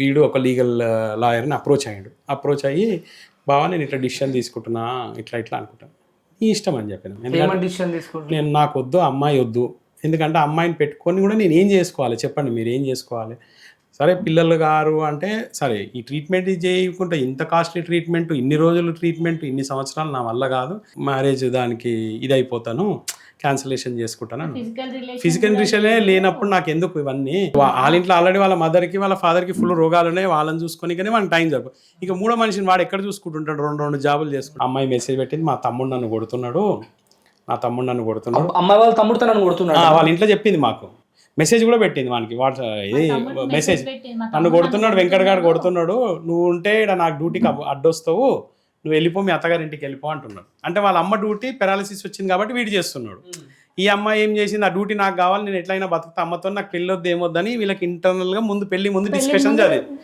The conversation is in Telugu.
వీడు ఒక లీగల్ లాయర్ని అప్రోచ్ అయ్యి బావ నేను ఇట్లా డిసిషన్ తీసుకుంటున్నా ఇట్లా అనుకుంటాను. నీ ఇష్టం అని చెప్పాను. ఎందుకంటే నేను నాకు వద్దు, అమ్మాయి వద్దు. ఎందుకంటే అమ్మాయిని పెట్టుకొని కూడా నేను ఏం చేసుకోవాలి చెప్పండి, మీరు ఏం చేసుకోవాలి? సరే పిల్లలు గారు అంటే సరే ఈ ట్రీట్మెంట్ ఇది చేయకుండా ఇంత కాస్ట్లీ ట్రీట్మెంట్, ఇన్ని రోజులు ట్రీట్మెంట్, ఇన్ని సంవత్సరాలు నా వల్ల కాదు, మ్యారేజ్ దానికి ఇదైపోతాను, క్యాన్సిలేషన్ చేసుకుంటాను. ఫిజికల్ రిలేషనే లేనప్పుడు నాకు ఎందుకు ఇవన్నీ? వాళ్ళ ఇంట్లో ఆల్రెడీ వాళ్ళ మదర్కి వాళ్ళ ఫాదర్కి ఫుల్ రోగాలు ఉన్నాయి, వాళ్ళని చూసుకొని కానీ మనకి టైం జరుపు. ఇక మూడో మనిషిని వాడు ఎక్కడ చూసుకుంటుంటాడు? రెండు జాబులు చేసుకుంటాడు. అమ్మాయి మెసేజ్ పెట్టింది, మా తమ్ముడు నన్ను కొడుతున్నాడు. అమ్మాయి వాళ్ళ తమ్ముడు తనను కొడుతున్నాడు. వాళ్ళ ఇంట్లో చెప్పింది, మాకు మెసేజ్ కూడా పెట్టింది వానికి. ఇది మెసేజ్, నన్ను కొడుతున్నాడు, వెంకట్ గారు కొడుతున్నాడు, నువ్వు ఉంటే ఇక్కడ నాకు డ్యూటీకి అడ్డొస్తావు, నువ్వు వెళ్ళిపో, మీ అత్తగారి ఇంటికి వెళ్ళిపో అంటున్నాడు. అంటే వాళ్ళ అమ్మ డ్యూటీ పెరాలసిస్ వచ్చింది కాబట్టి వీడు చేస్తున్నాడు. ఈ అమ్మాయి ఏం చేసింది, ఆ డ్యూటీ నాకు కావాలి, నేను ఎట్లయినా బతుకుతా, అమ్మతో నాకు పెళ్ళొద్దు ఏమొద్దని వీళ్ళకి ఇంటర్నల్గా ముందు డిస్కషన్ జరిగింది.